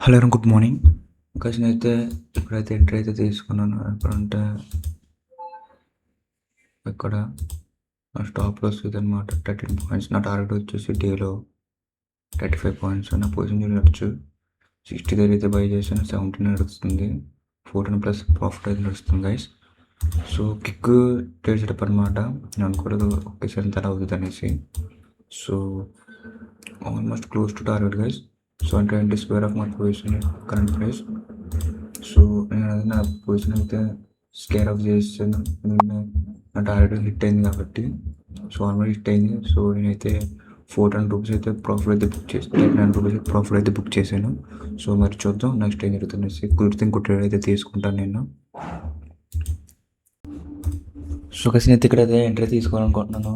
Hello good morning. ఇంకా నేనైతే ఇప్పుడైతే ఎంట్రీ అయితే తీసుకున్నాను. ఎక్కడంటే ఇక్కడ నా స్టాప్ లాస్ ఇదనమాట. 13 పాయింట్స్. నా టార్గెట్ వచ్చేసి డేలో 35 పాయింట్స్. నా పొజిషన్ చూడొచ్చు. 60 దగ్గర అయితే బై చేశాను. 17 నడుస్తుంది. 14 ప్లస్ ప్రాఫిట్ అయితే నడుస్తుంది guys. So kick trade setup అనమాట. నేను అనుకోలేదు ఒకేసారి ఎంత అవుతుంది అనేసి. So almost close to target guys. So అంటే square off my position current price. So నేను అది నా పొజిషన్ అయితే స్కేర్ ఆఫ్ చేస్తాను. నా టార్గెట్ హిట్ అయింది కాబట్టి. సో ఆల్రెడీ హిట్ అయింది. సో నేనైతే ₹410 అయితే ప్రాఫిట్ అయితే బుక్ చేసి ₹39 ప్రాఫిట్ అయితే బుక్ చేశాను. సో మరి చూద్దాం నెక్స్ట్ ఏం జరుగుతుంది. కుదిరితే ఇంకో ట్రేడ్ అయితే తీసుకుంటాను నేను. సో కసి అయితే ఇక్కడ అయితే ఎంట్రీ తీసుకోవాలనుకుంటున్నాను.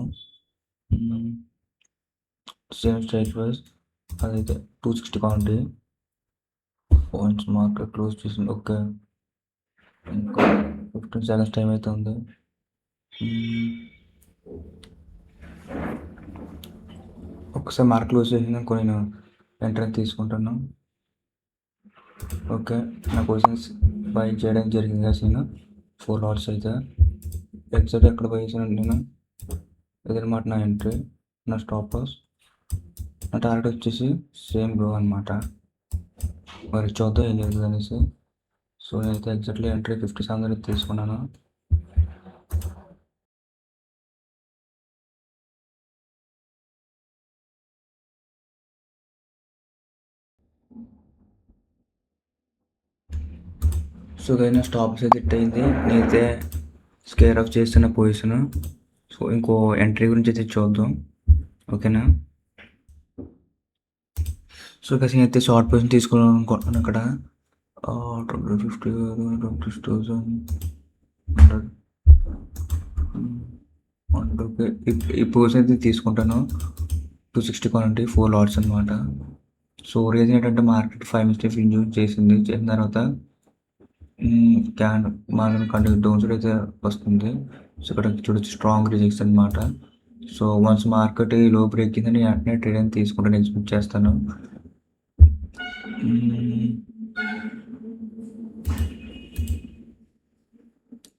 సేమ్ స్ట్రైక్ ప్రైస్ అదైతే 260 కావాలి. పాయింట్స్ మార్కెట్ క్లోజ్ చేసింది. ఓకే, ఇంకా 15 సెకండ్స్ టైం అయితే ఉంది. ఒకసారి మార్క్ క్లోజ్ చేసినాక నేను ఎంట్రీ తీసుకుంటాను. ఓకే, నా పొజిషన్స్ బై చేయడం జరిగింది కదా. నేను 4 లాట్స్ అయితే ఎగ్జాక్ట్ ఎక్కడ బై చేశాను నేను. ఇదనమాట నా ఎంట్రీ, నా స్టాప్ లాస్. నా టార్గెట్ వచ్చేసి సేమ్ గ్రో అనమాట. మరి చూద్దాం ఏం జరుగుతుంది అనేసి. సో నేనైతే ఎగ్జాక్ట్లీ ఎంట్రీ 57 తీసుకున్నాను. సో నా స్టాప్స్ అయితే హిట్ అయింది. నేనైతే స్కేర్ ఆఫ్ చేస్తున్న పొజిషన్. సో ఇంకో ఎంట్రీ గురించి అయితే చూద్దాం. ఓకేనా. సో kasi అయితే షార్ట్ పొజిషన్ తీసుకోవాలనుకుంటున్నాను అక్కడ. 2050 ఈ పొజిషన్ అయితే తీసుకుంటాను. 260 కొనండి, 4 లాట్స్ అనమాట. సో రీజన్ ఏంటంటే మార్కెట్ 5 మినిట్స్ ఇంజూర్ చేసింది. చేసిన తర్వాత can market continue down side అయితే వస్తుంది. సో ఇక్కడ చూడొచ్చు స్ట్రాంగ్ రిజెక్ట్స్ అనమాట. సో వన్స్ మార్కెట్ లో బ్రేక్ కిందని వెంటనే ట్రేడ్ అని తీసుకుంటాను, ఎక్స్పెక్ట్ చేస్తాను.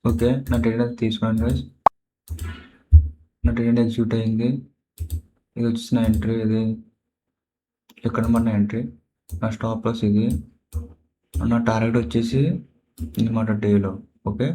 ఓకే, నా ట్రేడ్ అయితే తీసుకున్నాను గైస్. నా ట్రేడ్ ఎగ్జిక్యూట్ అయింది. ఇది వచ్చేసి నా ఎంట్రీ. ఇది ఇక్కడ మన ఎంట్రీ. నా స్టాప్ లాస్ ఇది. నా టార్గెట్ వచ్చేసి అనమాట డేలో. ఓకే,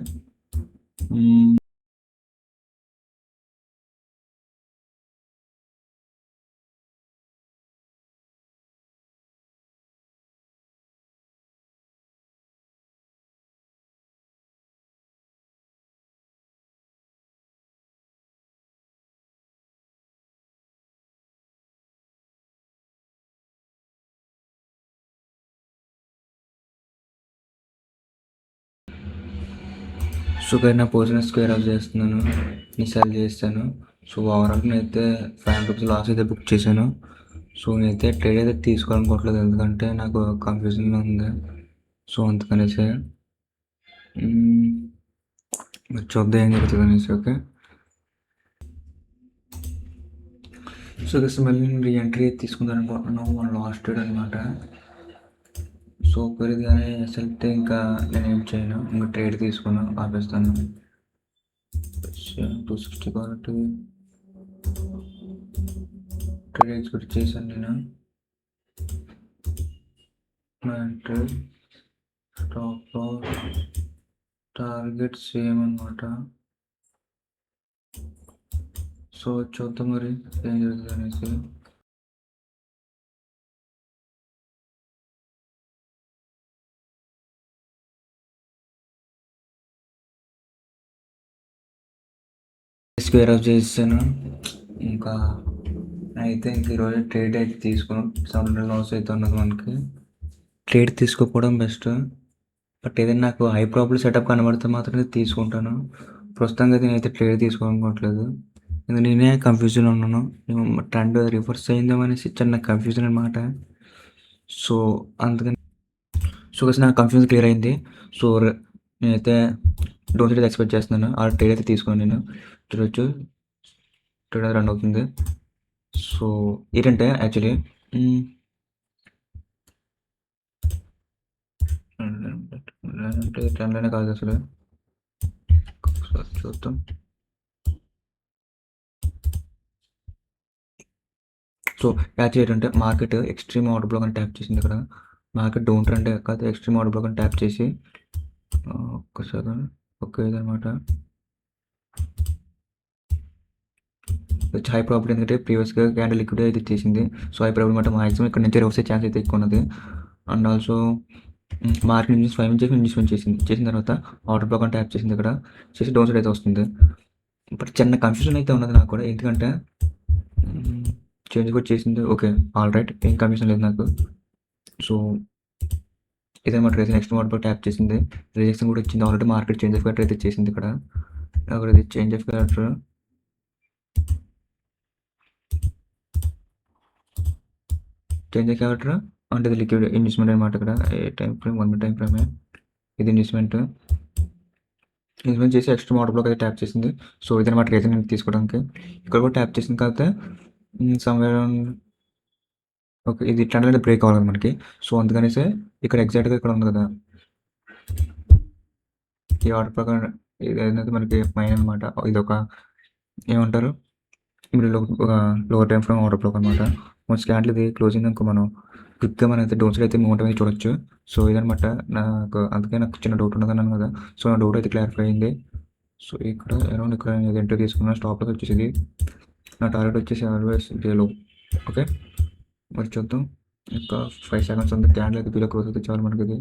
సో నా పొజిషన్ స్క్వేర్ ఆఫ్ చేస్తున్నాను, నేను సెల్ చేస్తాను. సో ఓవరాల్ నేనైతే ₹500 లాస్ అయితే బుక్ చేశాను. సో నేనైతే ట్రేడ్ అయితే తీసుకోవాలనుకోవట్లేదు, ఎందుకంటే నాకు కన్ఫ్యూజన్గా ఉంది. సో అందుకనేసి మరి చూద్దాం ఏం జరుగుతుంది అనేసి. ఓకే, సో మళ్ళీ నేను రీఎంట్రీ తీసుకుందాం అనుకుంటున్నాను. మన లాస్ట్ ట్రేడ్ అనమాట. సో పెరిగానే సెలెక్ట్ ఇంకా నేనేం చేయను, ఇంకా ట్రేడ్ తీసుకున్నాను, ఆపేస్తాను. 260 కాబట్టి ట్రేడ్ ఎక్స్పెక్ట్ చేశాను నేను. ట్రేడ్ స్టాప్ టార్గెట్ సేమ్ అనమాట. సో చూద్దాం మరి ఏం జరుగుతుంది అనేసి. స్క్వేర్ ఆఫ్ చేసాను. ఇంకా అయితే ఇంక ఈరోజు ట్రేడ్ అయితే తీసుకున్నాం. 700 లాస్ అయితే ఉన్నది మనకి. ట్రేడ్ తీసుకోకపోవడం బెస్ట్. బట్ ఏదైనా నాకు హై ప్రాఫిట్ సెటప్ కనబడితే మాత్రమే తీసుకుంటాను. ప్రస్తుతానికి అయితే నేనైతే ట్రేడ్ తీసుకోవాలనుకోవట్లేదు, ఎందుకంటే నేనే కన్ఫ్యూజన్లో ఉన్నాను. ట్రెండ్ రివర్స్ అయిందేమో అనేసి చిన్న కన్ఫ్యూజన్ అనమాట. సో అందుకని నాకు కన్ఫ్యూజన్ క్లియర్ అయింది. సో నేనైతే డోంట్ అయితే ఎక్స్పెక్ట్ చేస్తున్నాను. ఆ ట్రేడ్ అయితే తీసుకున్నాను నేను. చూడొచ్చు ట్రేడ్ అయితే రన్ అవుతుంది. సో ఏంటంటే యాక్చువల్లీ అంటే ట్రెండ్‌లోనే కాదు అసలు. ఒకసారి చూద్దాం. సో, యాక్చువల్లీ ఏంటంటే మార్కెట్ ఎక్స్‌ట్రీమ్ ఆర్డర్ బ్లాక్ అని ట్యాప్ చేసింది ఇక్కడ. మార్కెట్ డౌన్ ట్రెండే కాదు ఎక్స్‌ట్రీమ్ ఆర్డర్ బ్లాక్ అని ట్యాప్ చేసి ఒక్క సెకండ్. ఓకే. ఇదనమాట. హై ప్రాఫిట్ ఎందుకంటే ప్రీవియస్‌గా క్యాండిల్ లిక్విడ్ అయితే చేసింది. సో, హై ప్రాఫిట్ అనమాట. మాక్సిమం ఇక్కడ నుంచి రివర్స్ అయ్యే ఛాన్స్ అయితే ఎక్కువ ఉన్నది. అండ్ ఆల్సో మార్కెట్ నుంచి స్వయం చేసి ఇన్వెస్ట్‌మెంట్ చేసింది. చేసిన తర్వాత ఆర్డర్ బ్లాక్ అని ట్యాప్ చేసింది ఇక్కడ. చేసి డౌన్ సైడ్ అయితే వస్తుంది. బట్ చిన్న కన్‌ఫ్యూజన్ అయితే ఉన్నది నాకు కూడా. ఎందుకంటే చేంజ్ కూడా చేసింది. ఓకే. All right. ఏం కన్‌ఫ్యూజన్ లేదు నాకు. సో, ఇదనమాట reason. Next order black tap చేసింది. రిజెక్షన్ కూడా వచ్చింది. Already market change of character అయితే చేసింది ఇక్కడ. అక్కడ ఇది change of character. Change of character అంటే ఇది లిక్విడ్ ఇన్వెస్ట్‌మెంట్ అనమాట ఇక్కడ. ఏ టైమ్ ఫ్రేమ్ 1 మినిట్ టైమ్ ఫ్రేమే. ఇది ఇన్వెస్ట్‌మెంట్. ఇన్వెస్ట్‌మెంట్ చేసి ఎక్స్ట్రా ఆర్డర్ బ్లాక్ అయితే ట్యాప్ చేసింది. సో, ఇదనమాట రీజన్ తీసుకోవడానికి. ఇక్కడ కూడా ట్యాప్ చేసింది కాకపోతే సమ్‌వేర్ అరౌండ్ ఓకే. ఇది ట్రెండ్ అనేది బ్రేక్ అవ్వాలి మనకి. సో, అందుకనేసి ఇక్కడ ఎగ్జాక్ట్‌గా ఇక్కడ ఉంది కదా! ఈ ఆర్డర్ ప్రకారం ఇదనేది మనకి మైన్ అనమాట. ఇదొక ఏమంటారు? మిడిల్‌లో ఒక lower time frame order black అనమాట. వన్స్ క్యాండిల్ ఇది క్లోజ్ అయిందనుకో మనం క్విక్‌గా మనమైతే డౌన్ సైడ్ అయితే మూవ్‌మెంట్ అనేది చూడొచ్చు. సో, ఇదనమాట అందుకే నాకు చిన్న డౌట్ ఉన్నదన్నాను కదా! సో, నా డౌట్ అయితే క్లారిఫై అయింది. సో, ఇక్కడ అరౌండ్ ఇక్కడ ఎంట్రీ తీసుకున్న స్టాప్ లాస్ వచ్చేసి ఇది. నా టార్గెట్ వచ్చేసి ఆల్వేస్ బిలో. ఓకే. మరి చూద్దాం. ఇంకా 5 సెకండ్స్ ఉంది. క్యాండిల్ అయితే బిలో క్లోజ్ అయితే చాలు మనకిది.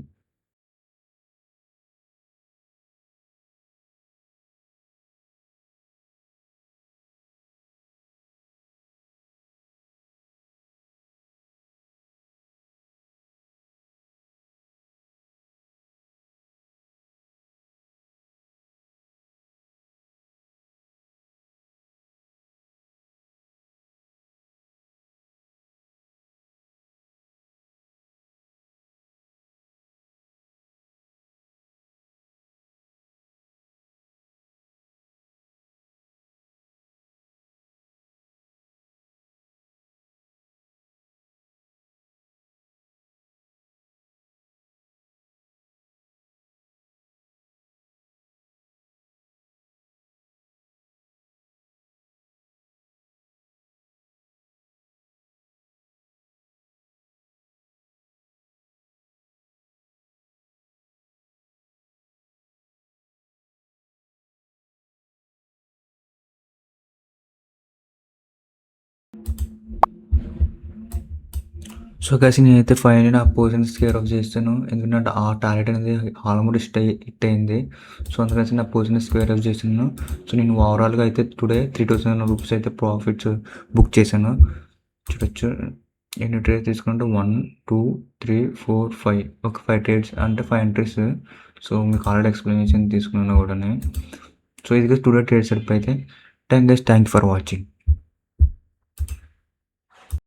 సో, గైస్ నేనైతే ఫైనల్లీ నా పొజిషన్స్ స్క్వేర్ ఆఫ్ చేశాను. ఎందుకంటే ఆ టార్గెట్ అనేది ఆల్మోస్ట్ హిట్ అయింది. సో, అందుకనేసి నా పొజిషన్ స్క్వేర్ ఆఫ్ చేశాను. సో, నేను ఓవరాల్‌గా అయితే టుడే 3000 రూపీస్ అయితే ప్రాఫిట్స్ బుక్ చేశాను. చూడొచ్చు. ఎన్ని ట్రేడ్స్ తీసుకుంటే 1, 2, 3, 4, 5 ఒక 5 ట్రేడ్స్ అంటే 5 ఎంట్రీస్. సో, మీకు ఆల్రెడీ ఎక్స్‌ప్లెనేషన్ తీసుకున్నాను కూడాని. సో, ఇది టుడే ట్రేడ్స్ అయితే. Thank you for watching.